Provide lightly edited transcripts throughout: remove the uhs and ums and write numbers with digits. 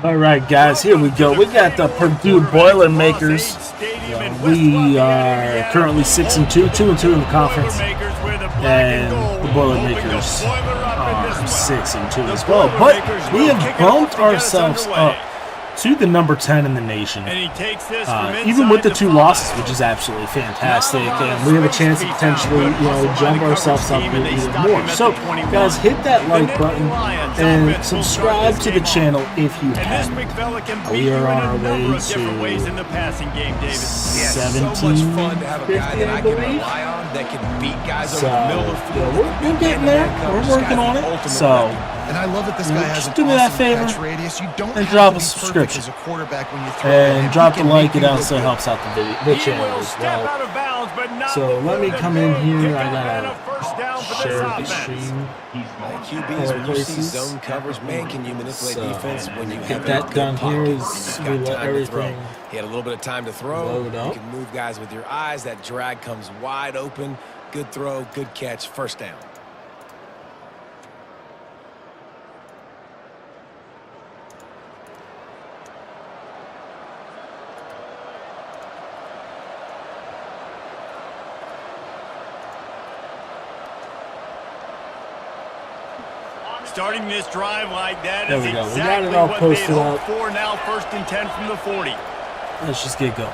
All right, guys, here we go. We got the Purdue Boilermakers. We are currently 6-2, 2-2 in the conference, and the Boilermakers are 6-2 as well. But we have bumped ourselves up to the number 10 in the nation, even with the 2 losses, which is absolutely fantastic, and we have a chance to potentially, jump ourselves up even more. So, guys, hit that like button and subscribe to the channel if you can. We are on our way to 1750, I believe. So, we're getting there. We're working on it. So, and I love that this guy has just do me that favor and drop a subscription and drop the like. It also helps out the channel as well. So let me come in here. I gotta share the stream. QBs, when you see zone coverage, man, can you manipulate defense when you have that done here? Is we let everything. He had a little bit of time to throw. Load up. You can move guys with your eyes. That drag comes wide open. Good throw, good catch, first down. Starting this drive like that there is we go. exactly We got it all what posted they'd up. hoped for now. 1st and 10 from the 40. Let's just get going.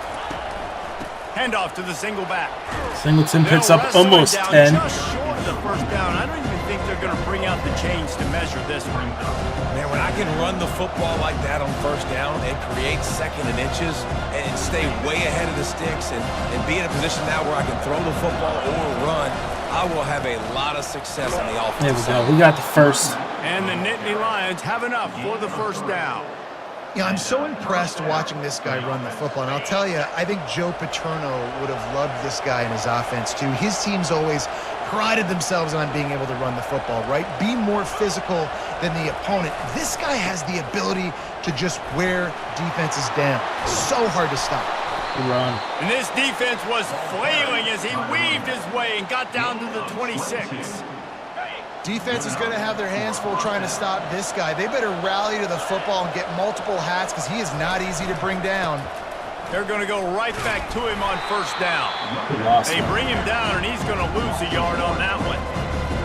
Handoff to the single back. Singleton picks up almost 10. Just short of the first down. I don't even think they're going to bring out the chains to measure this one. Man, when I can run the football like that on first down and create 2nd and inches and stay way ahead of the sticks and be in a position now where I can throw the football or run, I will have a lot of success on the offense. There we go. We got the first. And the Nittany Lions have enough for the first down. Yeah, I'm so impressed watching this guy run the football. And I'll tell you, I think Joe Paterno would have loved this guy in his offense too. His teams always prided themselves on being able to run the football, right? Be more physical than the opponent. This guy has the ability to just wear defenses down. So hard to stop. Run. And this defense was flailing as he weaved his way and got down to the 26. Defense is going to have their hands full trying to stop this guy. They better rally to the football and get multiple hats because he is not easy to bring down. They're going to go right back to him on first down. They bring him down, and he's going to lose a yard on that one.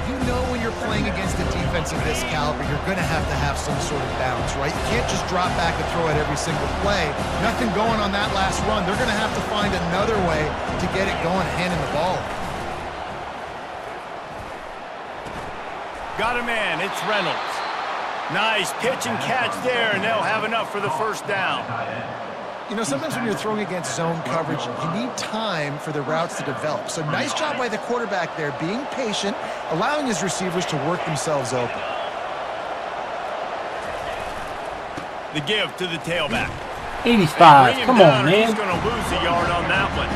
You know when you're playing against a defense of this caliber, you're going to have some sort of balance, right? You can't just drop back and throw it every single play. Nothing going on that last run. They're going to have to find another way to get it going, handing the ball. Got a man. It's Reynolds. Nice pitch and catch there, and they'll have enough for the first down. You know, sometimes when you're throwing against zone coverage, you need time for the routes to develop. So nice job by the quarterback there, being patient, allowing his receivers to work themselves open. The give to the tailback. 85. Come on, man. He's going to lose a yard on that one.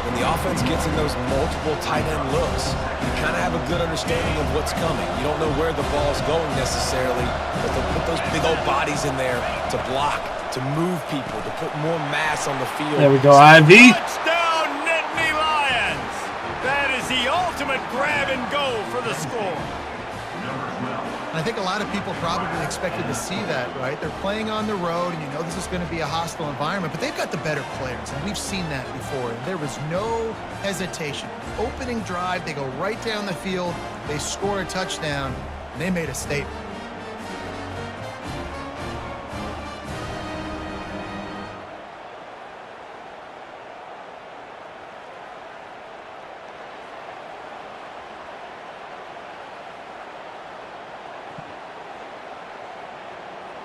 When the offense gets in those multiple tight end looks, you kind of have a good understanding of what's coming. You don't know where the ball's going necessarily, but they'll put those big old bodies in there to block, to move people, to put more mass on the field. There we go, Ivy. Touchdown, Nittany Lions! That is the ultimate grab and go for the score. I think a lot of people probably expected to see that, right? They're playing on the road, and you know this is going to be a hostile environment, but they've got the better players, and we've seen that before. And there was no hesitation. Opening drive, they go right down the field, they score a touchdown, and they made a statement.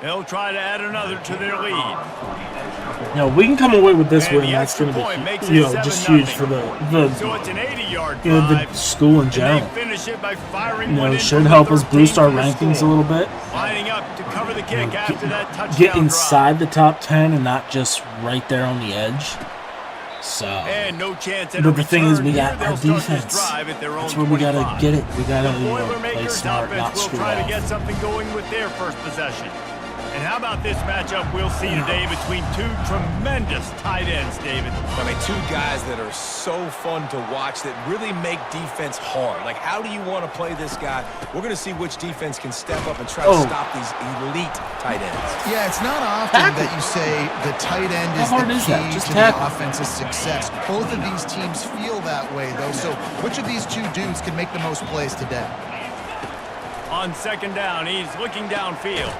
They'll try to add another to their lead. We can come away with this win. That's going to be, just huge for the so it's an 80-yard the school in general. Finish it by firing It should help us boost our rankings a little bit. Lining up to cover the kick after that touchdown get inside the top 10 and not just right there on the edge. So, and no chance but the thing is, we got our defense. That's where we gotta get it. We gotta play smart, not screw off. Try to get something going with their first possession. And how about this matchup we'll see today between two tremendous tight ends, David? I mean, two guys that are so fun to watch that really make defense hard. Like, how do you want to play this guy? We're going to see which defense can step up and try to stop these elite tight ends. Yeah, it's not often that you say the tight end is the key to the offense's success. Both of these teams feel that way, though. So which of these two dudes can make the most plays today? On second down, he's looking downfield.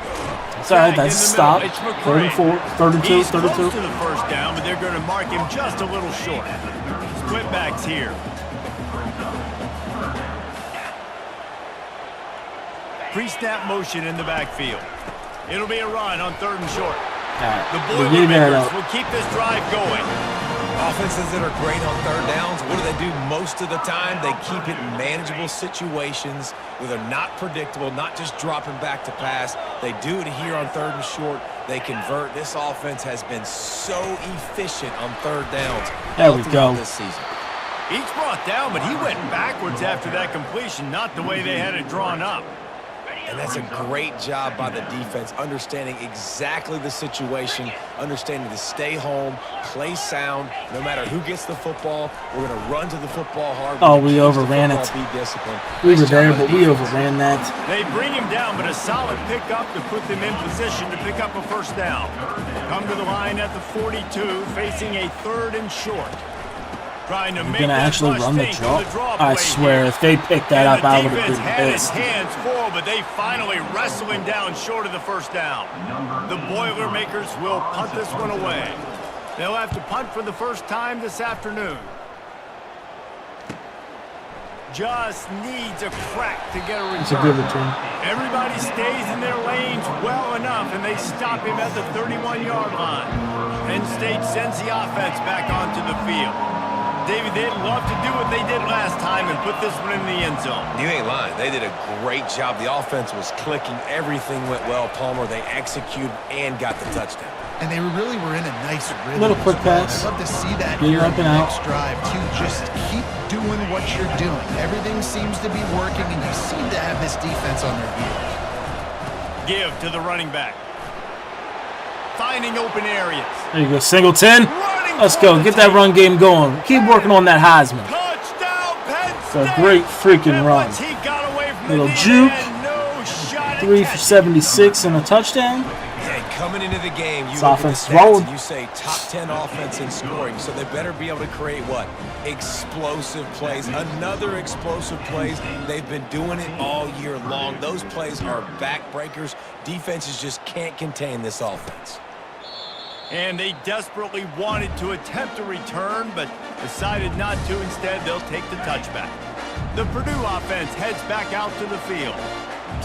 Sorry, that's a stop. 34, 32, he's 32. close to the first down, but they're going to mark him just a little short. Split backs here. Pre-snap motion in the backfield. It'll be a run on third and short. The Boilermakers will keep this drive going. Offenses that are great on third downs, what do? Most of the time, they keep it in manageable situations where they're not predictable, not just dropping back to pass. They do it here on third and short. They convert. This offense has been so efficient on third downs. There we go. This season. Each brought down, but he went backwards after that completion, not the way they had it drawn up. And that's a great job by the defense, understanding exactly the situation, understanding to stay home, play sound. No matter who gets the football, we're going to run to the football hard. Oh, we overran it. Be disciplined. We were there, but we overran that. They bring him down, but a solid pickup to put them in position to pick up a first down. Come to the line at the 42, facing a third and short. Trying to make gonna actually run the draw. I swear, if they picked that up, I would have been pissed. Hands full, but they finally wrestle him down short of the first down. The Boilermakers will punt this one away. They'll have to punt for the first time this afternoon. Just needs a crack to get a return. It's a good return. Everybody stays in their lanes well enough, and they stop him at the 31-yard line. Penn State sends the offense back onto the field. David, they'd love to do what they did last time and put this one in the end zone. You ain't lying. They did a great job. The offense was clicking. Everything went well, Palmer. They executed and got the touchdown. And they really were in a nice rhythm. Little quick pass. I'd love to see that Get here up in and the out. next drive, too. Just keep doing what you're doing. Everything seems to be working, and you seem to have this defense on their heels. Give to the running back. Finding open areas. There you go, Singleton. Let's go. Get that run game going. Keep working on that Heisman. Touchdown, Penn State. It's a great freaking run. He got away from Little the juke. No shot 3 for 76 and a touchdown. Yeah, coming into the game, you This look at the offense stats rolling. and you say top 10 offense in scoring, so they better be able to create what? Explosive plays. Another explosive plays. They've been doing it all year long. Those plays are backbreakers. Defenses just can't contain this offense. And they desperately wanted to attempt a return, but decided not to. Instead, they'll take the touchback. The Purdue offense heads back out to the field.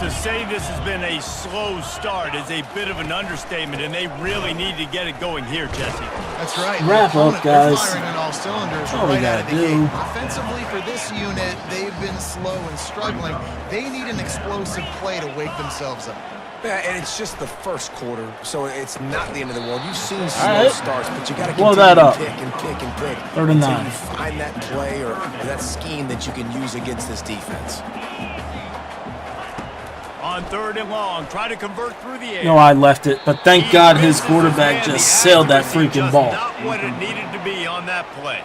To say this has been a slow start is a bit of an understatement, and they really need to get it going here, Jesse. That's right. Wrap up, They're guys. firing on all cylinders That's all we right out gotta of the do. gate. Offensively, for this unit, they've been slow and struggling. They need an explosive play to wake themselves up. Yeah, and it's just the first quarter, so it's not the end of the world. You've seen slow starts, but you got to Blow continue that to up. pick and pick and pick 39. until you find that play or that scheme that you can use against this defense. On third and long, try to convert through the air. No, I left it, but thank God his quarterback just sailed that freaking ball. Not what it needed to be on that play.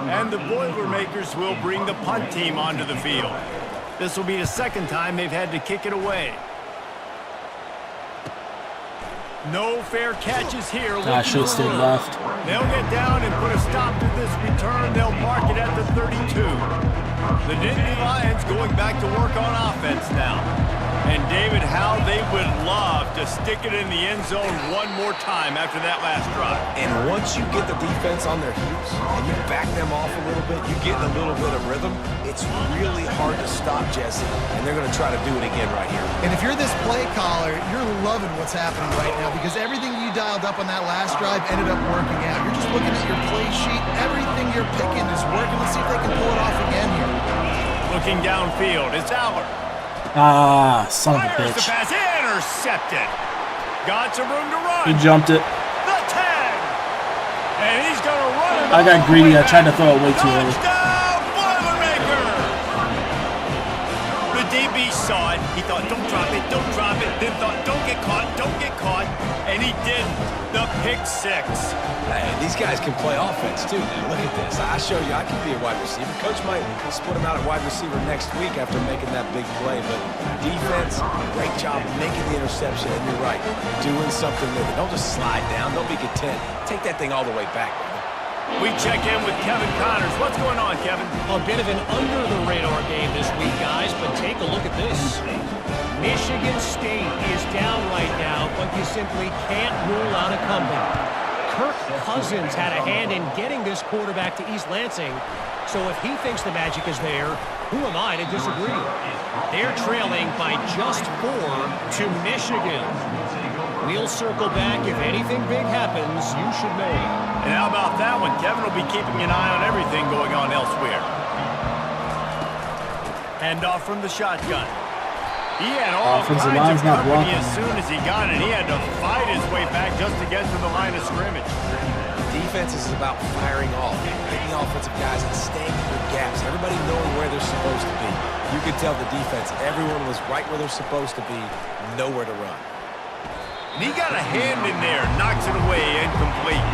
And the Boilermakers will bring the punt team onto the field. This will be the second time they've had to kick it away. No fair catches here. I should have stayed left. They'll get down and put a stop to this return. They'll mark it at the 32. The Nittany Lions going back to work on offense now. And David, how they would love to stick it in the end zone one more time after that last drive. And once you get the defense on their heels and you back them off a little bit, you get a little bit of rhythm, it's really hard to stop, Jesse. And they're going to try to do it again right here. And if you're this play caller, you're loving what's happening right now because everything you dialed up on that last drive ended up working out. You're just looking at your play sheet. Everything you're picking is working. Let's see if they can pull it off again here. Looking downfield, it's Aller. Ah, son of a Fires the bitch. pass, intercepted. Got some room to run. He jumped it. The 10. And he's going to run it. I got greedy. I tried to throw it way too early. Touchdown, Boilermaker. The DB saw it. He thought, don't drop it, don't drop it. Then thought, don't get caught, don't get caught. And he didn't. The pick six. Hey, these guys can play offense, too. Now, look at this. I show you I can be a wide receiver. Coach might split him out at wide receiver next week after making that big play. But defense, great job making the interception. And you're right, doing something with it. Don't just slide down. Don't be content. Take that thing all the way back. We check in with Kevin Connors. What's going on, Kevin? A bit of an under-the-radar game this week, guys, but take a look at this. Michigan State is down right now, but you simply can't rule out a comeback. Kirk Cousins had a hand in getting this quarterback to East Lansing, so if he thinks the magic is there, who am I to disagree? They're trailing by just 4 to Michigan. We'll circle back. If anything big happens, you should know. And how about that one? Kevin will be keeping an eye on everything going on elsewhere. Handoff from the shotgun. He had all kinds of company as soon as he got it. He had to fight his way back just to get to the line of scrimmage. Defense is about firing off, hitting offensive guys and staying in their gaps. Everybody knowing where they're supposed to be. You could tell the defense, everyone was right where they're supposed to be, nowhere to run. And he got a hand in there, knocks it away, incomplete.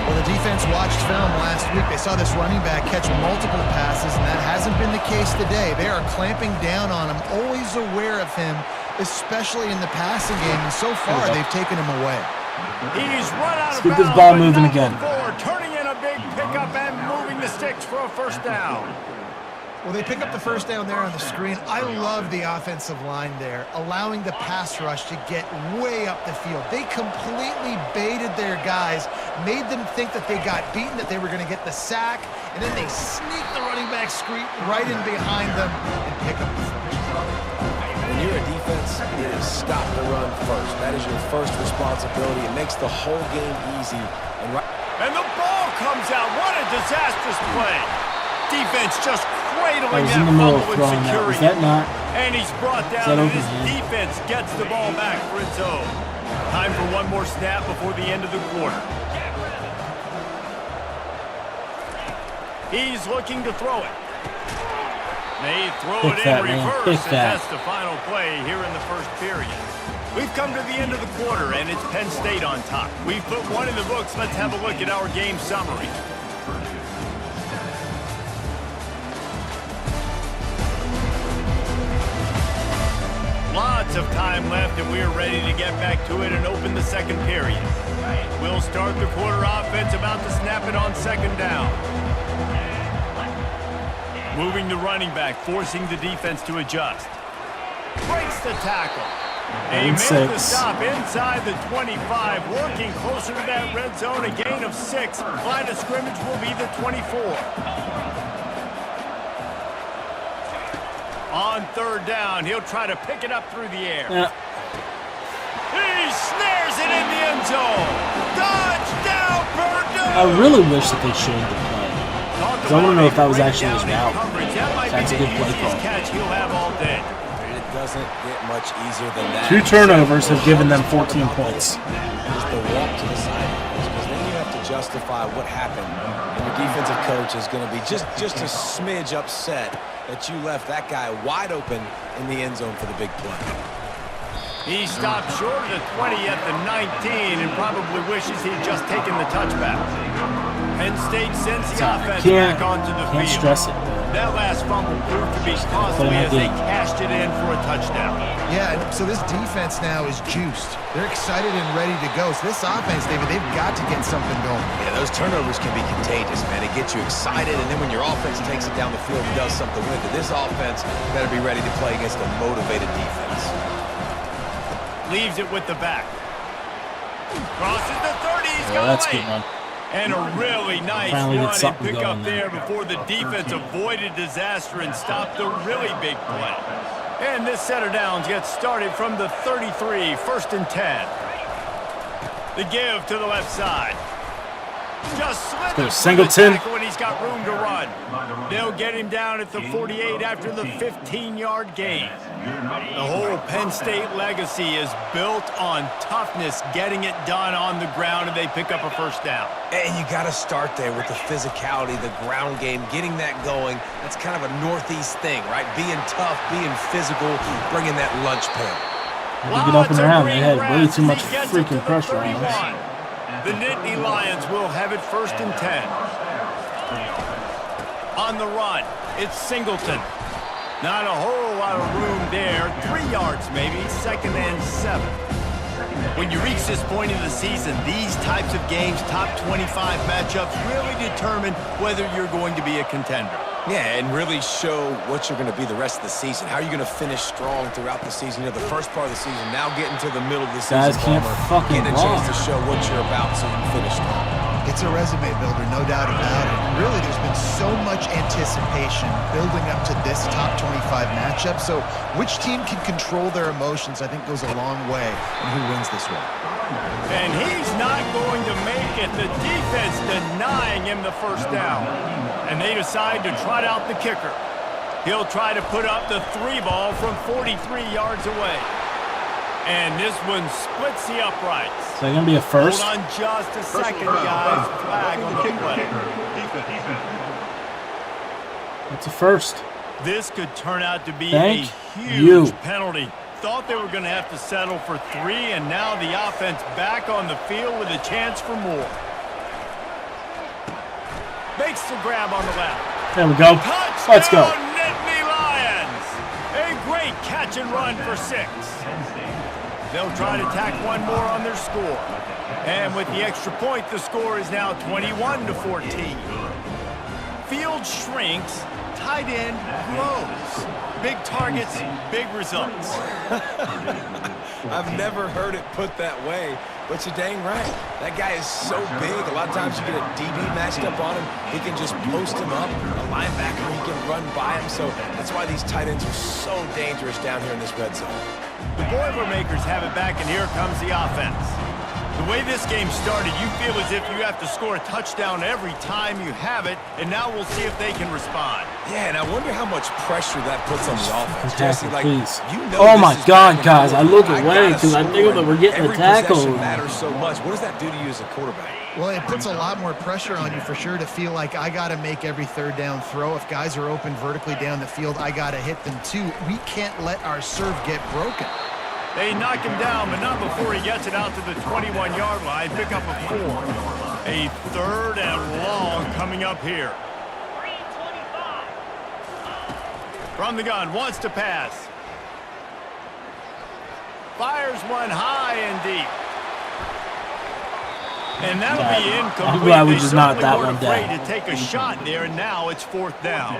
Well, the defense watched film last week. They saw this running back catch multiple passes, and that hasn't been the case today. They are clamping down on him, always aware of him, especially in the passing game, and so far they've taken him away. He's run out of bounds. Let's get this ball moving again. Turning in a big pickup and moving the sticks for a first down. Well, they pick up the first down there on the screen. I love the offensive line there, allowing the pass rush to get way up the field. They completely baited their guys, made them think that they got beaten, that they were going to get the sack, and then they sneak the running back screen right in behind them and pick up the first. When you're a defense, it is stop the run first. That is your first responsibility. It makes the whole game easy. And the ball comes out. What a disastrous play. Defense just cradling that fumble and securing it. And he's brought down, and his defense gets the ball back for its own. Time for one more snap before the end of the quarter. He's looking to throw it. They throw it in reverse, and that's the final play here in the first period. We've come to the end of the quarter, and it's Penn State on top. We've put one in the books. Let's have a look at our game summary. Lots of time left, and we're ready to get back to it and open the second period. We'll start the quarter offense, about to snap it on second down. Moving the running back, forcing the defense to adjust. Breaks the tackle. He makes the stop inside the 25, working closer to that red zone, a gain of 6. Line of scrimmage will be the 24. On third down, he'll try to pick it up through the air. He snares it in the end zone. Touchdown, Purdue! I really wish that they showed the play. Because I want to know if that was actually his route. That's a good play call. Catch he'll have all day. It doesn't get much easier than that. 2 turnovers have given them 14 points. Just the walk to the sidelines, because then you have to justify what happened. And your defensive coach is going to be just a smidge upset that you left that guy wide open in the end zone for the big play. He stopped short of the 20 at the 19 and probably wishes he'd just taken the touchback. Penn State sends the offense back onto the field. Can't stress it. That last fumble proved to be costly as they cashed it in for a touchdown. Yeah, so this defense now is juiced. They're excited and ready to go. So this offense, David, they've got to get something going. Yeah, those turnovers can be contagious, man. It gets you excited, and then when your offense takes it down the field and does something with it, this offense better be ready to play against a motivated defense. Leaves it with the back. Crosses the 30. He's got that's good, man. And a really nice run and pick up there before the defense avoided disaster and stopped the really big play. And this set of downs gets started from the 33, 1st and 10. The give to the left side. Just slid There's Singleton. when he's got room to run. They'll get him down at the 48 after the 15-yard gain. The whole Penn State legacy is built on toughness, getting it done on the ground, and they pick up a first down. And you got to start there with the physicality, the ground game, getting that going. That's kind of a Northeast thing, right? Being tough, being physical, bringing that lunch pail. They get up and around. They had way too much freaking pressure on us. The Nittany Lions will have it 1st and 10. On the run, it's Singleton. Not a whole lot of room there. 3 yards maybe, 2nd and 7. When you reach this point in the season, these types of games, top 25 matchups, really determine whether you're going to be a contender. Yeah, and really show what you're going to be the rest of the season. How are you going to finish strong throughout the season? You know, the first part of the season, now getting to the middle of the season, guys can't fucking getting a chance to show what you're about so you can finish strong. It's a resume builder, no doubt about it. Really, there's been so much anticipation building up to this top 25 matchup. So which team can control their emotions, I think, goes a long way in who wins this one. And he's not going to make it. The defense denying him the first down. And they decide to trot out the kicker. He'll try to put up the 3 ball from 43 yards away. And this one splits the uprights. Is that going to be a first? Hold on just a second, guys. Flag on the play. That's a first. This could turn out to be Thank a huge you. penalty. Thought they were going to have to settle for 3, and now the offense back on the field with a chance for more. Makes the grab on the left. There we go. Touchdown, Let's go. Nittany Lions. A great catch and run for 6. They'll try to tack one more on their score. And with the extra point, the score is now 21-14. Field shrinks, tight end grows. Big targets, big results. I've never heard it put that way, but you're dang right. That guy is so big. A lot of times you get a DB matched up on him. He can just post him up. A linebacker, he can run by him. So that's why these tight ends are so dangerous down here in this red zone. The Boilermakers have it back, and here comes the offense. The way this game started, you feel as if you have to score a touchdown every time you have it, and now we'll see if they can respond. Yeah, and I wonder how much pressure that puts on the offense. Jesse, like, please. you know, oh my God, guys! I look away because I think that we're getting a tackle. Every possession matters so much. What does that do to you as a quarterback? Well, it puts a lot more pressure on you for sure to feel like I got to make every 3rd down throw. If guys are open vertically down the field, I got to hit them too. We can't let our serve get broken. They knock him down, but not before he gets it out to the 21-yard line. Pick up a 4. A 3rd and long coming up here. From the gun, wants to pass. Fires one high and deep. And that'll be incomplete. I'm glad we They just knocked that certainly one weren't down. afraid to take a shot there, and now it's 4th down.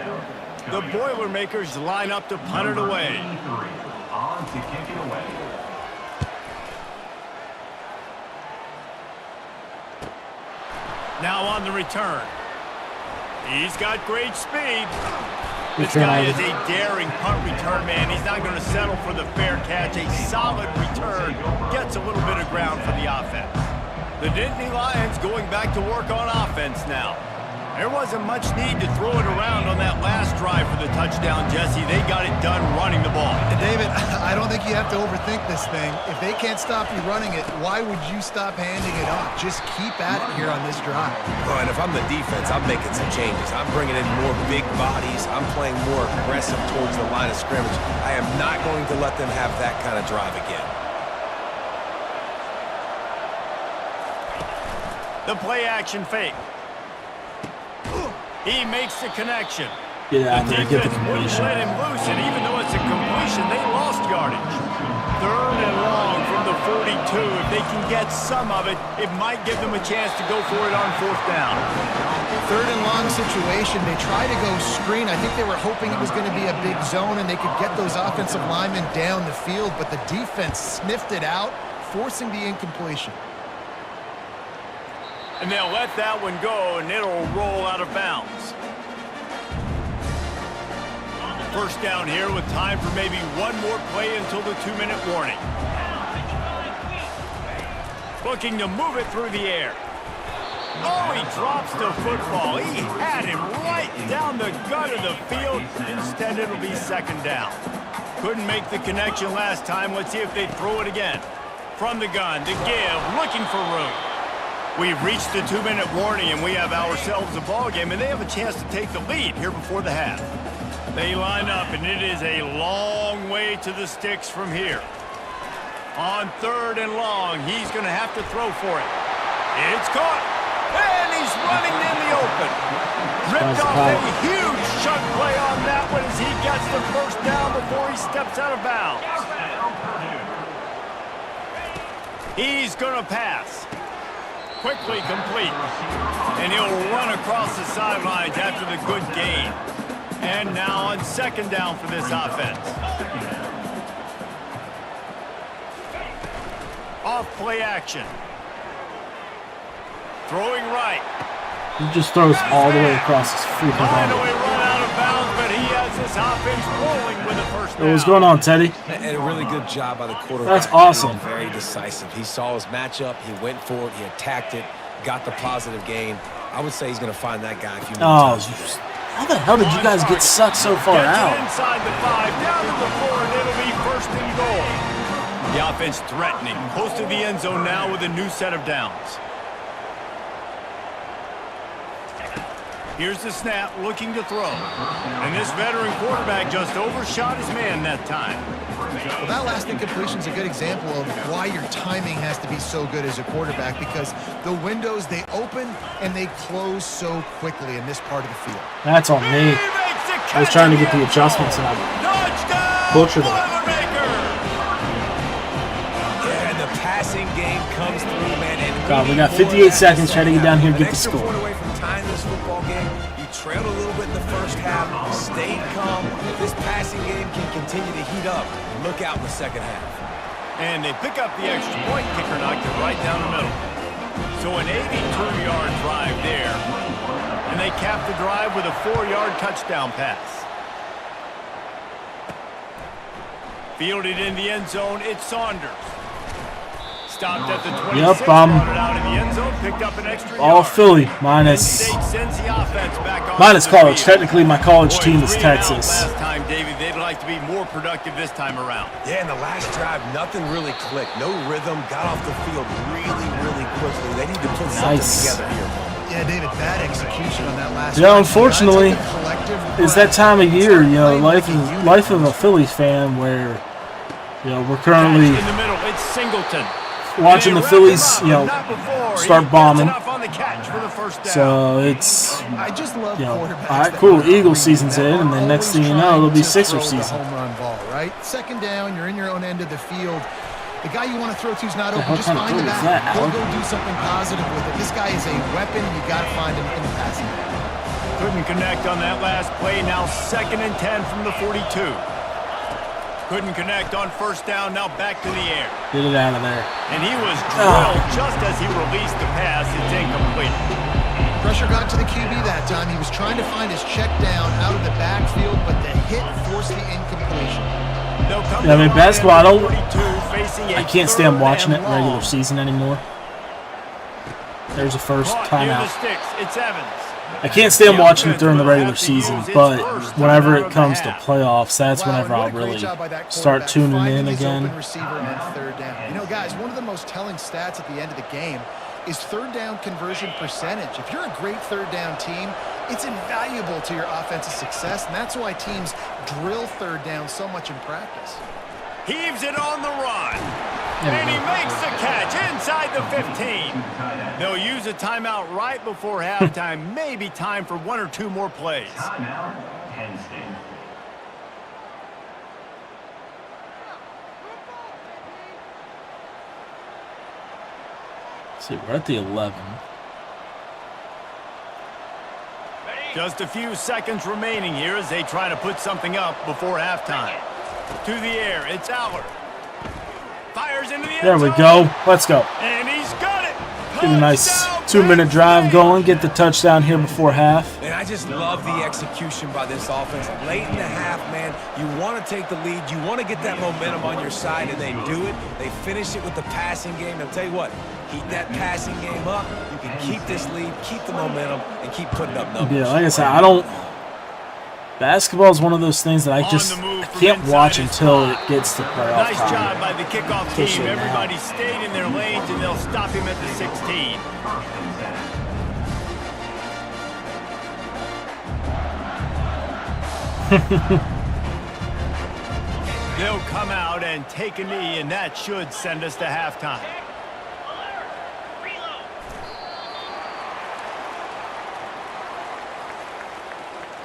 The Boilermakers line up to punt it away. On to kick it away. Now on the return. He's got great speed. This guy is a daring punt return man. He's not going to settle for the fair catch. A solid return. Gets a little bit of ground for the offense. The Nittany Lions going back to work on offense now. There wasn't much need to throw it around on that last drive for the touchdown, Jesse. They got it done running the ball. And David, I don't think you have to overthink this thing. If they can't stop you running it, why would you stop handing it off? Just keep at it here on this drive. Oh, and if I'm the defense, I'm making some changes. I'm bringing in more big bodies. I'm playing more aggressive towards the line of scrimmage. I am not going to let them have that kind of drive again. The play action fake. He makes the connection. Get out The there, get the defense wouldn't completion. let him loose, and even though it's a completion, they lost yardage. 3rd and long from the 42. If they can get some of it, it might give them a chance to go for it on 4th down. 3rd and long situation. They try to go screen. I think they were hoping it was going to be a big zone and they could get those offensive linemen down the field, but the defense sniffed it out, forcing the incompletion. And they'll let that one go, and it'll roll out of bounds. First down here with time for maybe one more play until the 2-minute warning. Looking to move it through the air. Oh, he drops the football. He had him right down the gut of the field. Instead, it'll be second down. Couldn't make the connection last time. Let's see if they throw it again. From the gun, to give, looking for room. We've reached the 2-minute warning, and we have ourselves a ball game, and they have a chance to take the lead here before the half. They line up, and it is a long way to the sticks from here. On 3rd and long, he's going to have to throw for it. It's caught, and he's running in the open. Ripped off a huge chunk play on that one as he gets the first down before he steps out of bounds. He's going to pass. Quickly complete. And he'll run across the sidelines after the good gain. And now on 2nd down for this offense. Off play action. Throwing right. He just throws all the way across his freaking body. Run out of bounds, but he has this offense rolling with the first down. What's going on, Teddy? And a really good job by the quarterback. That's awesome. Very decisive. He saw his matchup. He went for it. He attacked it. Got the positive gain. I would say he's going to find that guy if you need time. How the hell did you guys get sucked so far out? Inside the 5, down to the 4, and it'll be 1st and goal. The offense threatening, close to the end zone now with a new set of downs. Here's the snap, looking to throw. And this veteran quarterback just overshot his man that time. Well, that last incompletion is a good example of why your timing has to be so good as a quarterback, because the windows, they open and they close so quickly in this part of the field. That's on me. I was trying to get the adjustments and I butchered it. Yeah, and the passing game comes through, man. And God, we got 58 seconds. Try to get down here and get the score. Away from tying this football game. You trailed a little bit in the first half, stayed calm. If this passing game can continue to heat up, look out in the second half. And they pick up the extra point. Kicker knocked it right down the middle. So an 82-yard drive there. And they cap the drive with a 4-yard touchdown pass. Fielded in the end zone, it's Saunders. Stopped at the 26, yep, brought it out in the end zone, picked up an extra all yard. Philly, minus college. Technically, my college team is Texas. Last time, Davey, they'd like to be more productive this time around. Yeah, in the last drive, nothing really clicked. No rhythm, got off the field really, really quickly. They need to put something together here. Yeah, David, bad execution on that last drive. Unfortunately, it's that time of year, life of a Phillies fan where, we're currently in the middle, it's Singleton. Watching the Phillies, start bombing. So it's, I just love quarterbacks. All right, cool. Eagles season's in, and then next thing you know, it'll be Sixers season. Home run ball, right? 2nd down, you're in your own end of the field. The guy you want to throw to is not open. Just find the back. Go do something positive with it. This guy is a weapon, and you got to find him in the passing game. Couldn't connect on that last play. Now 2nd and 10 from the 42. Couldn't connect on 1st down. Now back to the air. Get it out of there. And he was drilled just as he released the pass. It's incomplete. Pressure got to the QB that time. He was trying to find his check down out of the backfield, but the hit forced the incompletion. Yeah, I mean, basketball, I can't stand watching it in regular season anymore. There's a first timeout. It's Evans. I can't stand watching it during the regular season, but whenever it comes to playoffs, that's whenever I'll really start tuning in again. Guys, one of the most telling stats at the end of the game is 3rd down conversion percentage. If you're a great 3rd down team, it's invaluable to your offensive success, and that's why teams drill 3rd down so much in practice. Heaves it on the run. And he makes the catch inside the 15. They'll use a timeout right before halftime. Maybe time for 1 or 2 more plays. Timeout, Penn State. See, we're at the 11. Just a few seconds remaining here as they try to put something up before halftime. To the air, it's Allard. Fires into the end There we go. Let's go. And he's got it. Get a nice 2-minute drive going. Get the touchdown here before half. And I I just love the execution by this offense. Late in the half, man, you want to take the lead. You want to get that momentum on your side, and they do it. They finish it with the passing game. I'll tell you what, keep that passing game up. You can keep this lead, keep the momentum, and keep putting up numbers. Yeah, like I said, basketball is one of those things that I can't watch until it gets to playoff Nice time. job by the kickoff team. Everybody stayed in their lanes, and they'll stop him at the 16. They'll come out and take a knee, and that should send us to halftime.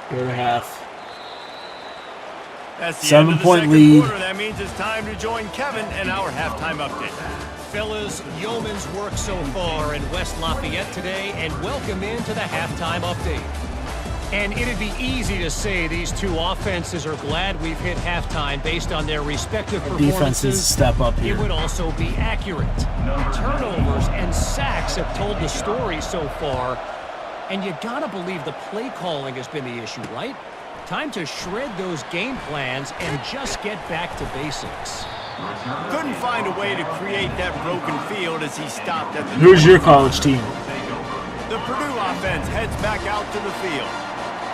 Good half. That's the 7-point end of the lead. second quarter. That means it's time to join Kevin in our halftime update. Fellas, yeoman's work so far in West Lafayette today, and welcome into the halftime update. And it'd be easy to say these two offenses are glad we've hit halftime based on their respective performances. Defense is a step up here. It would also be accurate. Turnovers and sacks have told the story so far, and you gotta believe the play calling has been the issue, right? Time to shred those game plans and just get back to basics. Couldn't find a way to create that broken field as he stopped at the... Who's your college team? The Purdue offense heads back out to the field.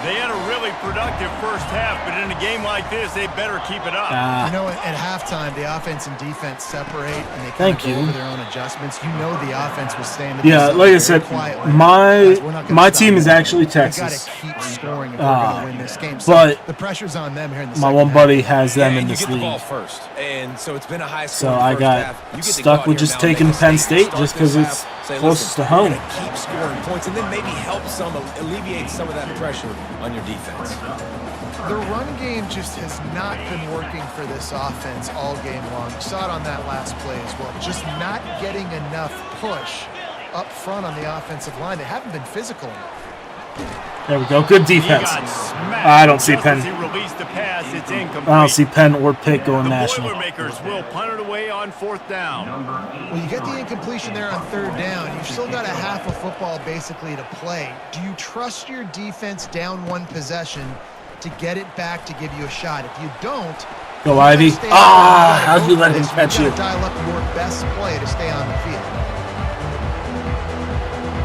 They had a really productive first half, but in a game like this, they better keep it up. You know, at halftime, the offense and defense separate, and they kind of go over their own adjustments. You know the offense was staying. Yeah, like I said, my team is actually Texas. We got to keep scoring if we're going to win this game. So but the pressure's on them here in the my second one half. buddy has them in you this get the ball league. first, and so it's been a high So score. I got stuck with just taking Penn State just because it's closest to home. Keep scoring points, and then maybe help alleviate some of that pressure on your defense. The run game just has not been working for this offense all game long. You saw it on that last play as well. Just not getting enough push up front on the offensive line. They haven't been physical enough. There we go. Good defense. I don't see Penn. I don't see Penn or Pitt going national. The Boilermakers will punt it away on fourth down. Well, you get the incompletion there on third down. You've still got a half a football basically to play. Do you trust your defense down one possession to get it back to give you a shot? If you don't, go Ivy. How'd you let him catch you? Dial up your best play to stay on the field.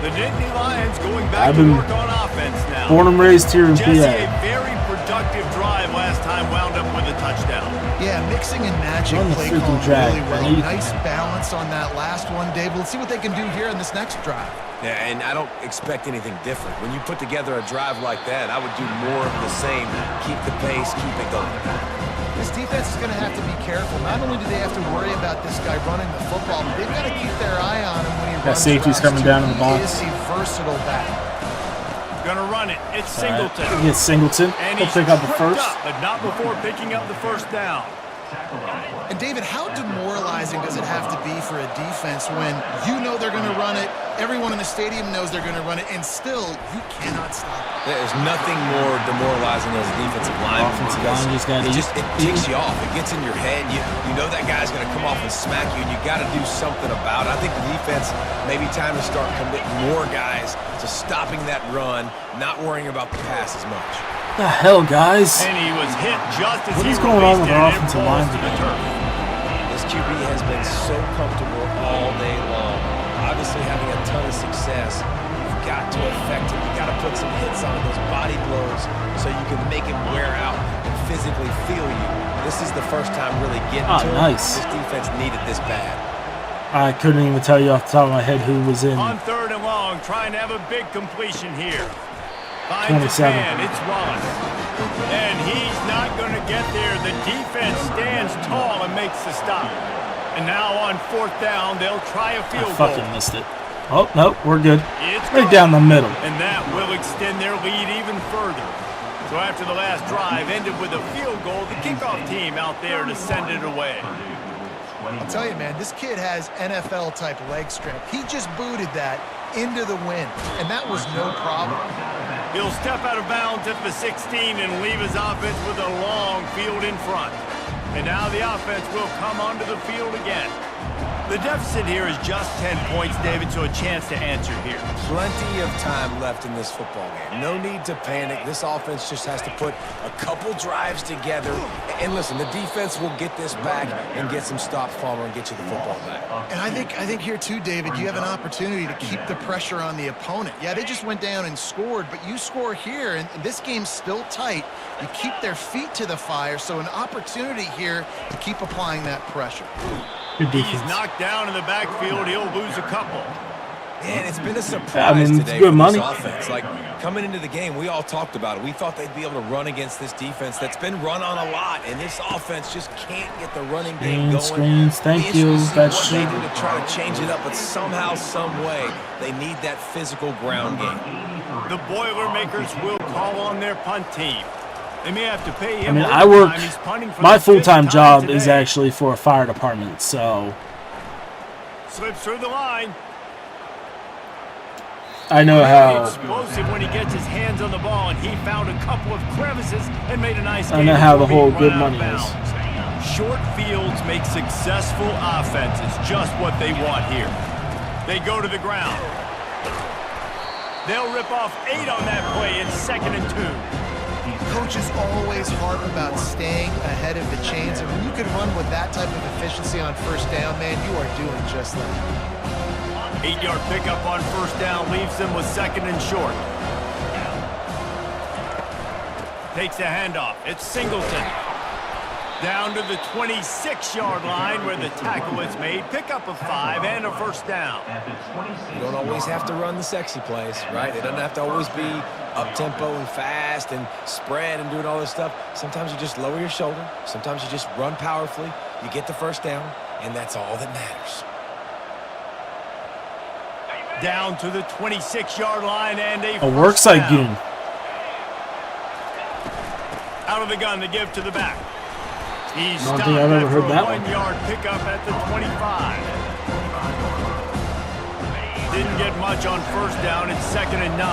The Nittany Lions going back to work on offense now. Born and raised here in Jesse, PA. a very productive drive last time, wound up with a touchdown. Yeah, mixing and matching play calling really well. Nice balance on that last one, Dave. Let's see what they can do here in this next drive. Yeah, and I don't expect anything different. When you put together a drive like that, I would do more of the same. Keep the pace, keep it going. This defense is going to have to be careful. Not only do they have to worry about this guy running the football, but they've got to keep their eye on him when he runs. Safety's coming down in the box. He is a versatile back. Gonna run it. It's Singleton. He gets Singleton. He'll pick up the first. But not before picking up the first down. And David, how demoralizing does it have to be for a defense when you know they're going to run it, everyone in the stadium knows they're going to run it, and still you cannot stop it? There's nothing more demoralizing as a defensive lineman. It ticks you off. It gets in your head. You know that guy's going to come off and smack you, and you got to do something about it. I think the defense maybe time to start committing more guys to stopping that run, not worrying about the pass as much. What the hell, guys? And he was hit just as what is going on with our offensive line today? This QB has been so comfortable all day long. Obviously having a ton of success. You've got to affect him. You've got to put some hits on those body blows so you can make him wear out and physically feel you. This is the first time really getting to him. Nice. This defense needed this bad. I couldn't even tell you off the top of my head who was in. On third and long, trying to have a big completion here. 27. It's Wallace. And he's not going to get there. The defense stands tall and makes the stop. And now on fourth down, they'll try a field goal. I fucking missed it. Oh, no, we're good. It's right down the middle. And that will extend their lead even further. So after the last drive ended with a field goal, the kickoff team out there to send it away. I'll tell you, man, this kid has NFL-type leg strength. He just booted that into the wind, and that was no problem. He'll step out of bounds at the 16 and leave his offense with a long field in front. And now the offense will come onto the field again. The deficit here is just 10 points, David, so a chance to answer here. Plenty of time left in this football game. No need to panic. This offense just has to put a couple drives together. And listen, the defense will get this back and get some stops, Palmer, and get you the football back. And I think here too, David, you have an opportunity to keep the pressure on the opponent. Yeah, they just went down and scored, but you score here, and this game's still tight. You keep their feet to the fire, so an opportunity here to keep applying that pressure. He's knocked down in the backfield. He'll lose a couple. Man, it's been a surprise today good for money. this offense. Like, coming into the game, we all talked about it. We thought they'd be able to run against this defense that's been run on a lot, and this offense just can't get the running game going. Screens, thank you. That's what they do to try to change it up, but somehow, some way, they need that physical ground game. The Boilermakers will call on their punt team. They may have to pay him. I mean, I work. My full-time job is actually for a fire department, so slips through the line. I know how. Explosive when he gets his hands on the ball, and he found a couple of crevices and made a nice. I know how the whole good money is. Short fields make successful offenses just what they want here. They go to the ground. They'll rip off 8 on that play. It's 2nd and 2. Coaches always harp about staying ahead of the chains, and when you can run with that type of efficiency on first down, man, you are doing just that. 8-yard pickup on first down leaves them with 2nd and short. Takes the handoff. It's Singleton. Down to the 26-yard line where the tackle is made. Pickup of 5 and a first down. You don't always have to run the sexy plays, right? It doesn't have to always be up-tempo and fast and spread and doing all this stuff. Sometimes you just lower your shoulder. Sometimes you just run powerfully. You get the first down, and that's all that matters. Down to the 26-yard line and a workside goon. Out of the gun to give to the back. He stopped I've ever heard that 1-yard pickup at the 25. Didn't get much on first down. It's 2nd and 9.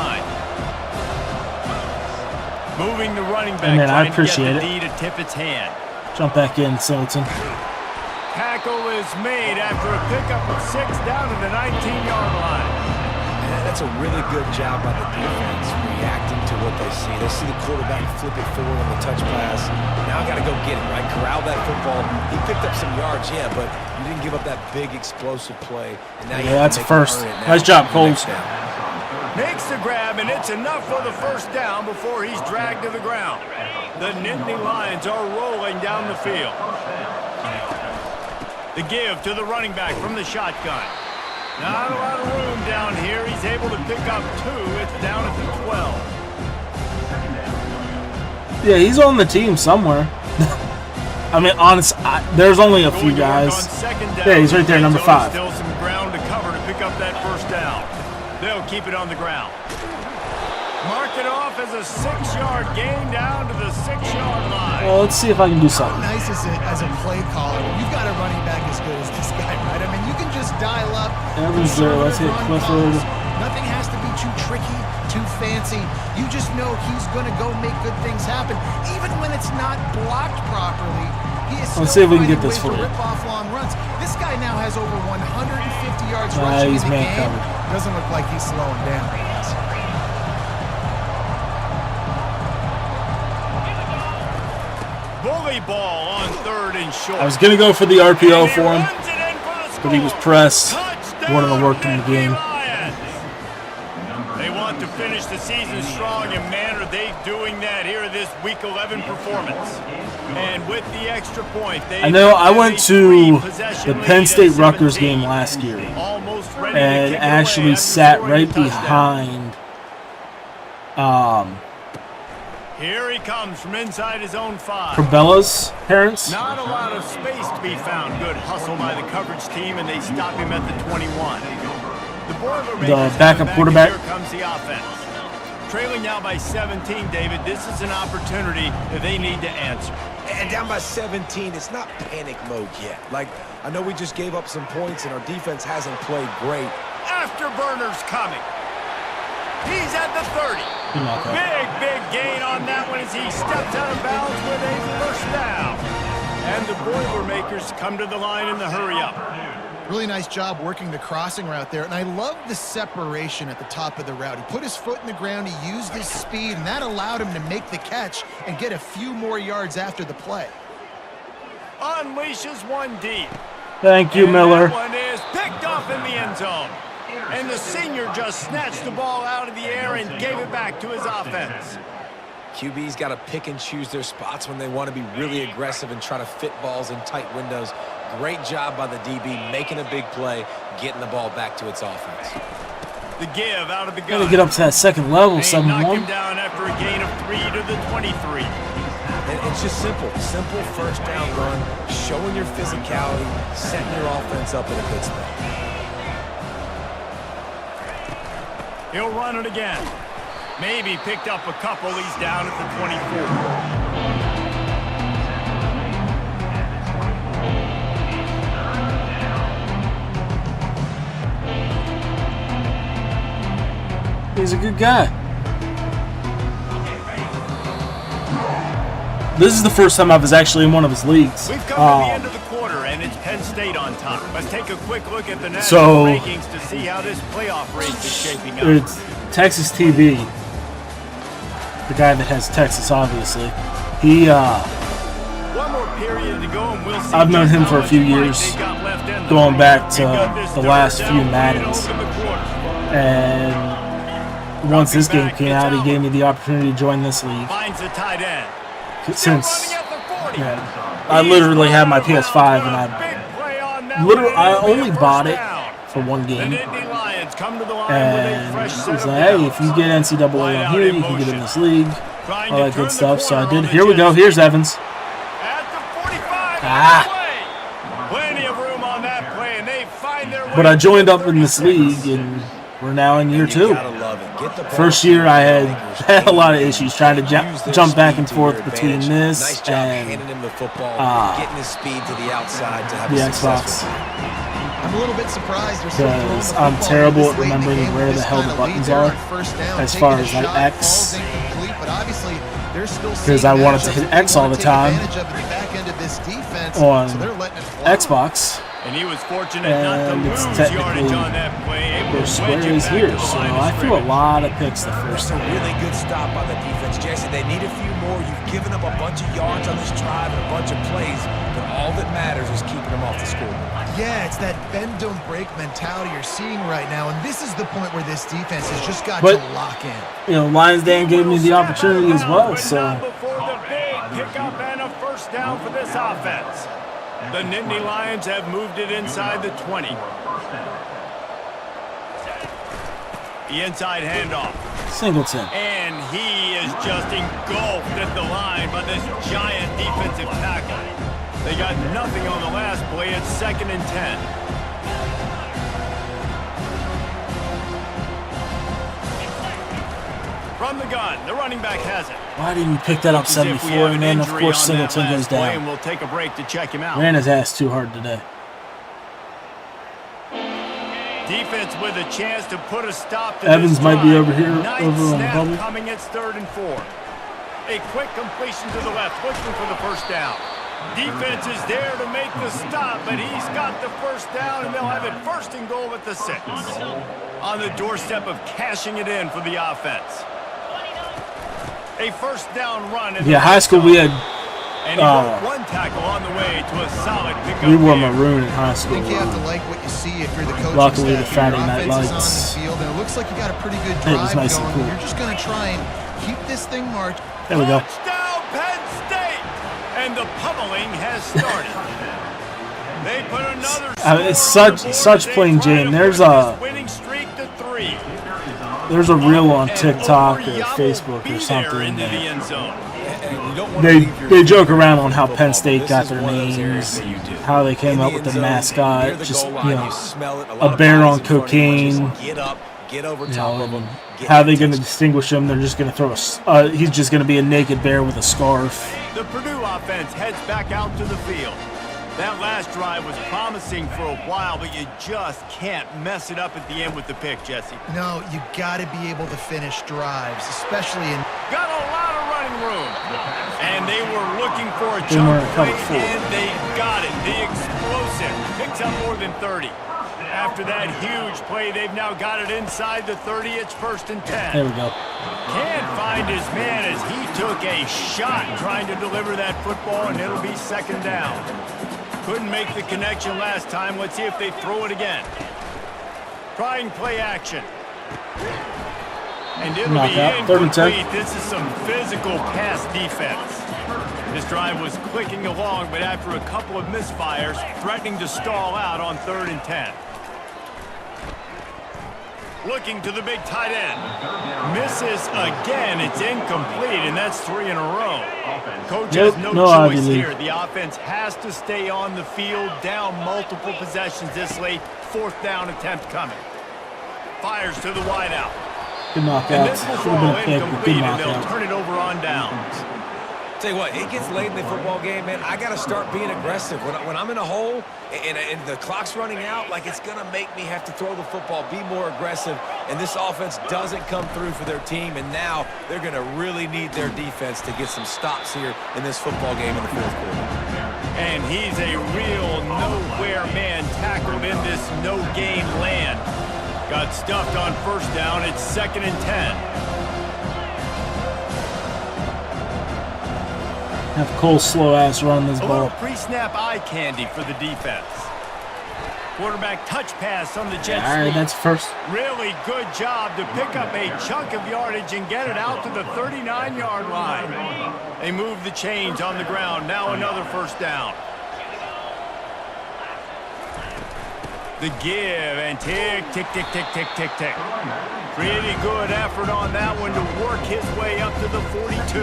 Moving the running back. Man, I appreciate it. D to tip its hand. Jump back in, Singleton. Tackle is made after a pickup of 6 down to the 19-yard line. And that's a really good job by the defense, reacting to what they see. They see the quarterback flip it forward on the touch pass. Now I got to go get it, right? Corral that football. He picked up some yards, yeah, but you didn't give up that big explosive play. And now that's a first. Nice job, Coles. Makes the grab, and it's enough for the first down before he's dragged to the ground. The Nittany Lions are rolling down the field. The give to the running back from the shotgun. Not a lot of room down here. He's able to pick up 2. It's down at the 12. Yeah, he's on the team somewhere. I mean, honest, there's only a few guys. Yeah, he's right there, number 5. Still some ground to cover to pick up that first down. They'll keep it on the ground. Mark it off as a 6-yard gain down to the 6-yard line. Well, let's see if I can do something. How nice is it as a play caller? You've got a running back as good as this guy, right? I mean, you can just dial up. Evans there. Let's hit Clifford. Nothing has to be too tricky, too fancy. You just know he's going to go make good things happen, even when it's not blocked properly. He is Let's see if we can get this for you. Rip off long runs. This guy now has over 150 yards rushing in the game. Covered. Doesn't look like he's slowing down. Bully ball on 3rd and short. I was going to go for the RPO for him, but he was pressed. Wanted to work in the game. They want to finish the season strong, and man, are they doing that here in this Week 11 performance. And with the extra point, I know I went to the Penn State-Rutgers game last year and actually sat right behind here he comes from inside his own 5. Corbella's parents. Not a lot of space to be found. Good hustle by the coverage team, and they stop him at the 21. The backup quarterback. Here comes the offense. Trailing now by 17, David. This is an opportunity that they need to answer. And down by 17, it's not panic mode yet. Like, I know we just gave up some points, and our defense hasn't played great. Afterburner's coming. He's at the 30. Big gain on that one as he steps out of bounds with a first down. And the Boilermakers come to the line in the hurry up. Really nice job working the crossing route there. And I love the separation at the top of the route. He put his foot in the ground, he used his speed, and that allowed him to make the catch and get a few more yards after the play. Unleashes one deep. Thank you, And Miller. that one is picked off in the end zone. And the senior just snatched the ball out of the air and gave it back to his offense. QB's got to pick and choose their spots when they want to be really aggressive and try to fit balls in tight windows. Great job by the DB making a big play, getting the ball back to its offense. The give out of the gun. Gotta get up to that second level, They knock him 7-1. down after a gain of 3 to the 23. And it's just simple first down run, showing your physicality, setting your offense up in a good spot. He'll run it again. Maybe picked up a couple. He's down at the 24. He's a good guy. This is the first time I was actually in one of his leagues. We've come to the end of the quarter, and it's Penn State on top. Let's take a quick look at the national So- rankings to see how this playoff race is shaping up. It's Texas TV, the guy that has Texas, obviously. He, One more period to go, and we'll see. I've known just him how for a much few fight years, they got left in them. going back to They've got this the third last down few lead Maddens. over the quarter. And once this game came out, he gave me the opportunity to join this league. Finds the tight end. Since Running at the 40. yeah, I literally had my PS5 and I only bought it for one game. And he was like, hey, if you get NCAA on here, you can get in this league. All that good stuff. So I did. Here we go. Here's Evans. Plenty of room on that play, and they find their way. But I joined up in this league, and we're now in year 2. Gotta love it. Get the ball First to year, the I had playmakers. a lot of issues trying to Use their jump back speed and to forth your between advantage. this Nice job and handing him the football, getting his speed to the outside to have the a Xbox. successful. I'm a little bit surprised they're still throwing the Because football I'm terrible this at late in the remembering game. where the This hell the kind of buttons lead there are on first down, as taking far a as like shot, X. ball's incomplete, but obviously they're still Because seeing I wanted to matchups hit that they X all wanna the take time advantage of at the back end of this defense, on so they're letting it fly. Xbox. And he was fortunate not to And it's lose technically yardage on that play. Able their to square wedge it is back here, to the so line of I threw a scrimmage. lot of picks the first That's a time. really good stop by the defense, Jesse. They need a few more. You've given up a bunch of yards on this drive and a bunch of plays, but all that matters is keeping them off the scoreboard. Yeah, it's that bend don't break mentality you're seeing right now, and this is the point where this defense has just got But- to lock in. You know, Lions Dan gave me the opportunity as well, But so not before the big pickup and a first down for this offense. The Nittany Lions have moved it inside the 20. The inside handoff. Singleton. And he is just engulfed at the line by this giant defensive tackle. They got nothing on the last play. It's 2nd and 10. From the gun, the running back has it. Why didn't you pick that up As if we 74? have And an then, of injury course, on that Singleton goes last play, down. and we'll take a break to check him out. Ran his ass too hard today. Defense with a chance to put a stop to Evans this might be drive. over here, Ninth over on the snap bubble. coming. It's 3rd and 4. A quick completion to the left, looking for the first down. Defense is there to make the stop, but he's got the first down, and they'll have it 1st and goal at the 6. On the doorstep of cashing it in for the offense. A first down run. Yeah, high school we had, And he broke one tackle on the way to a solid pickup. we wore here. maroon in high I school. think you have to like what you see if you're the coaching Luckily, the staff. Friday Your night offense is lights. on the field, and it looks like you got a pretty good It was drive nice and going. cool. You're just going to try and keep this thing marched. There we go. Touchdown, Penn State! And the pummeling has started. They put another It's score on the such board. plain They try Jane. to There's push a- this winning streak to 3. There's a reel on And TikTok or Overyama Facebook will or be something. there into the that end zone. And you don't want to leave your They feet joke on around the on how football, Penn but State this got is their one of those areas names, that you do. how they came In up the with the end zone, mascot, near the just, goal you line, know, you smell it. a lot of bear guys on in front of you cocaine. just Get up, get over You top know, of them. how they going to distinguish him? They're just going to throw he's just going to be a naked bear with a scarf. The Purdue offense heads back out to the field. That last drive was promising for a while, but you just can't mess it up at the end with the pick, Jesse. No, you got to be able to finish drives, especially in Got a lot of running running room. And they were looking for a chunk play, and they got it. The explosive picks up more than 30. After that huge play, they've now got it inside the 30. It's 1st and 10. There we go. Can't find his man as he took a shot trying to deliver that football, and it'll be 2nd down. Couldn't make the connection last time. Let's see if they throw it again. Trying play action. And it'll be incomplete. This is some physical pass defense. This drive was clicking along, but after a couple of misfires, threatening to stall out on 3rd and 10. Looking to the big tight end. Misses again. It's incomplete, and that's 3 in a row. Coach has no choice here. The offense has to stay on the field, down multiple possessions this late. 4th down attempt coming. Fires to the wideout. Good knockout. And this will fall incomplete, and they'll turn it over on downs. Tell you what, it gets late in the football game, man. I got to start being aggressive. When I'm in a hole and the clock's running out, like, it's going to make me have to throw the football, be more aggressive, and this offense doesn't come through for their team, and now they're going to really need their defense to get some stops here in this football game in the 4th quarter. And he's a real nowhere man tackled in this no-gain land. Got stuffed on 1st down. It's 2nd and 10. Have Cole slow-ass run this ball. A little pre-snap eye candy for the defense. Quarterback touch pass on the jet all right, that's first. Really good job to pick up a chunk of yardage and get it out to the 39-yard line. They move the chains on the ground. Now another 1st down. The give and tick, tick, tick, tick, tick, tick, tick. Pretty good effort on that one to work his way up to the 42.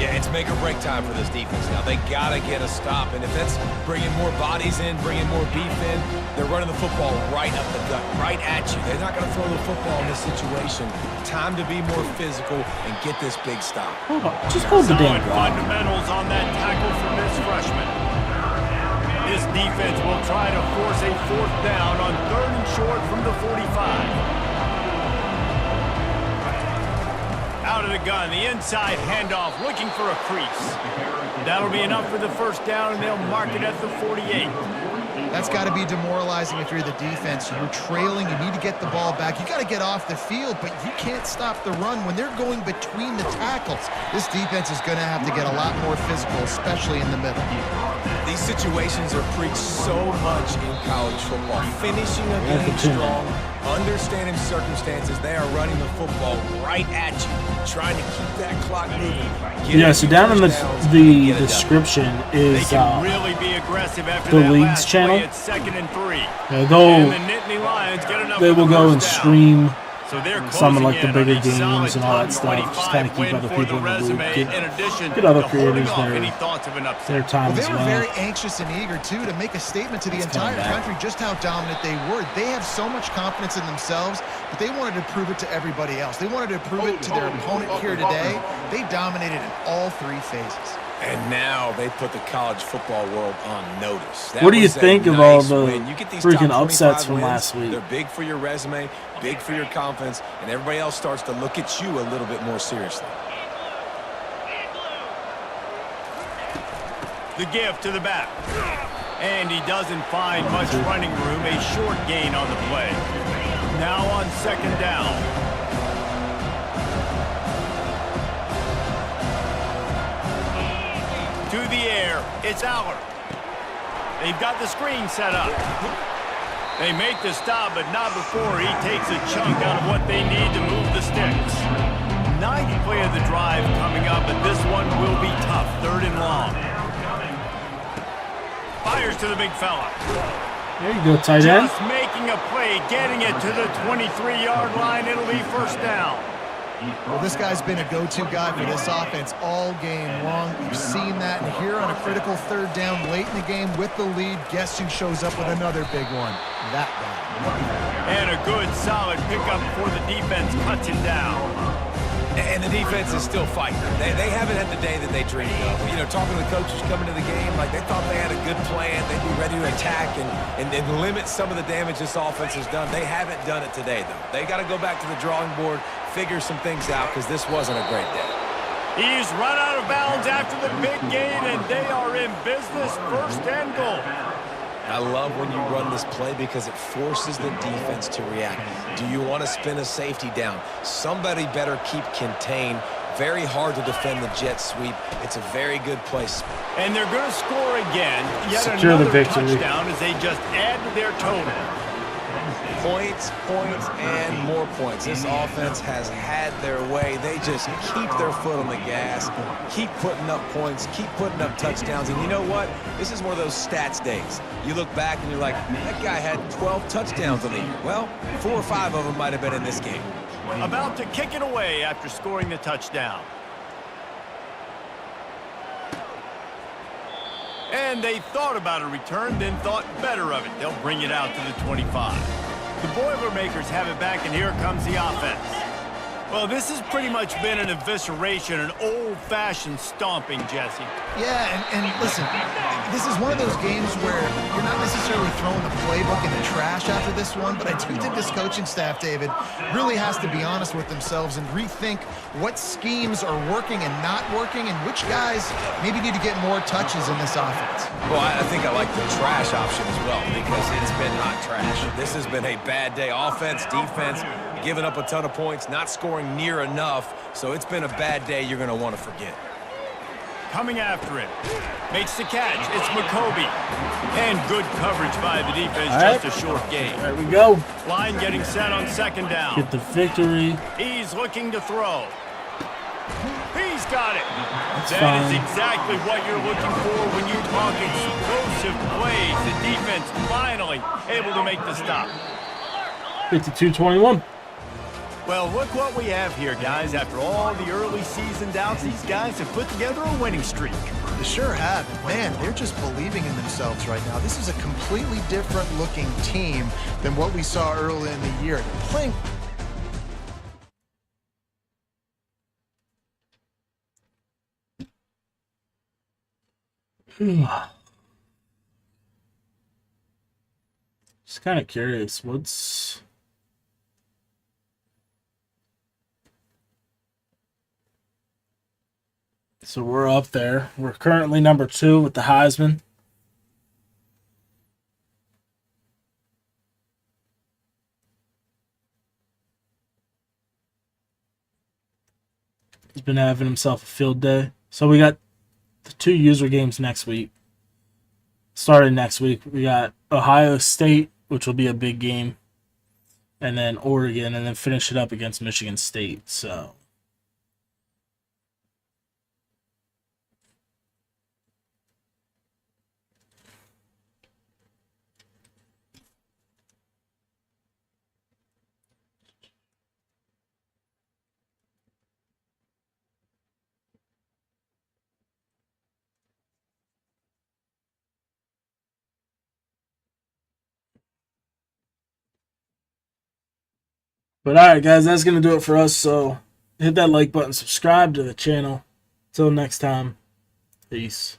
Yeah, it's make or break time for this defense now. They got to get a stop, and if that's bringing more bodies in, bringing more beef in, they're running the football right up the gut, right at you. They're not going to throw the football in this situation. Time to be more physical and get this big stop. Hold on. Just hold the damn block. Fundamentals on that tackle from this freshman. This defense will try to force a 4th down on 3rd and short from the 45. Out of the gun, the inside handoff, looking for a crease. That'll be enough for the 1st down, and they'll mark it at the 48. That's got to be demoralizing if you're the defense. You're trailing. You need to get the ball back. You got to get off the field, but you can't stop the run when they're going between the tackles. This defense is going to have to get a lot more physical, especially in the middle. These situations are preached so much in college football. Finishing a game strong, understanding circumstances. They are running the football right at you, trying to keep that clock moving. Yeah, so down in the description is really be aggressive after the that league's channel. It's 2nd and 3. They will go and stream So some of like the bigger games and all that stuff. Just kind of keep other people in the loop. Get other creators their time as well. They were very anxious and eager, too, to make a statement to the entire country just how dominant they were. They have so much confidence in themselves, but they wanted to prove it to everybody else. They wanted to prove it to their opponent here today. They dominated in all 3 phases. And now they put the college football world on notice. What do you think of all the freaking upsets from last week? They're big for your resume, big for your confidence, and everybody else starts to look at you a little bit more seriously. The give to the back. And he doesn't find much running room. A short gain on the play. Now on 2nd down. To the air, it's Aller. They've got the screen set up. They make the stop, but not before he takes a chunk out of what they need to move the sticks. 9th play of the drive coming up, but this one will be tough. 3rd and long. Fires to the big fella. There you go, tight end. Just making a play, getting it to the 23-yard line. It'll be 1st down. Well, this guy's been a go-to guy for this offense all game long. You've seen that, and here on a critical 3rd down late in the game with the lead, guess who shows up with another big one? That guy. And a good, solid pickup before the defense cuts him down. And the defense is still fighting. They haven't had the day that they dreamed of. You know, talking to the coaches coming to the game, like they thought they had a good plan. They'd be ready to attack and limit some of the damage this offense has done. They haven't done it today, though. They got to go back to the drawing board, figure some things out, because this wasn't a great day. He's run out of bounds after the big gain, and they are in business, 1st and goal. I love when you run this play because it forces the defense to react. Do you want to spin a safety down? Somebody better keep contained. Very hard to defend the jet sweep. It's a very good place. And they're going to score again. Yet Secure the another victory. touchdown as they just add to their total. Points, points, and more points. This offense has had their way. They just keep their foot on the gas, keep putting up points, keep putting up touchdowns. And you know what? This is one of those stats days. You look back and you're like, that guy had 12 touchdowns on the year. Well, 4 or 5 of them might have been in this game. About to kick it away after scoring the touchdown. And they thought about a return, then thought better of it. They'll bring it out to the 25. The Boilermakers have it back, and here comes the offense. Well, this has pretty much been an evisceration, an old-fashioned stomping, Jesse. Yeah, and listen, this is one of those games where you're not necessarily throwing the playbook in the trash after this one, but I do think this coaching staff, David, really has to be honest with themselves and rethink what schemes are working and not working and which guys maybe need to get more touches in this offense. Well, I think I like the trash option as well because it's been hot trash. This has been a bad day. Offense, defense, giving up a ton of points, not scoring near enough. So it's been a bad day you're going to want to forget. Coming after him. Makes the catch. It's McCoby. And good coverage by the defense. Right. Just a short gain. There we go. Line getting set on 2nd down. Get the victory. He's looking to throw. He's got it. That's That fine. is exactly what you're looking for when you talk explosive plays. The defense finally able to make the stop. 52-21. Well, look what we have here, guys. After all the early season doubts, these guys have put together a winning streak. They sure have. Man, they're just believing in themselves right now. This is a completely different looking team than what we saw early in the year. They're playing. Just kind of curious. What's... So we're up there. We're currently number 2 with the Heisman. He's been having himself a field day. So we got the 2 user games next week. Starting next week, we got Ohio State, which will be a big game, and then Oregon, and then finish it up against Michigan State. So... But alright guys, that's going to do it for us. So hit that like button, subscribe to the channel. Until next time, peace.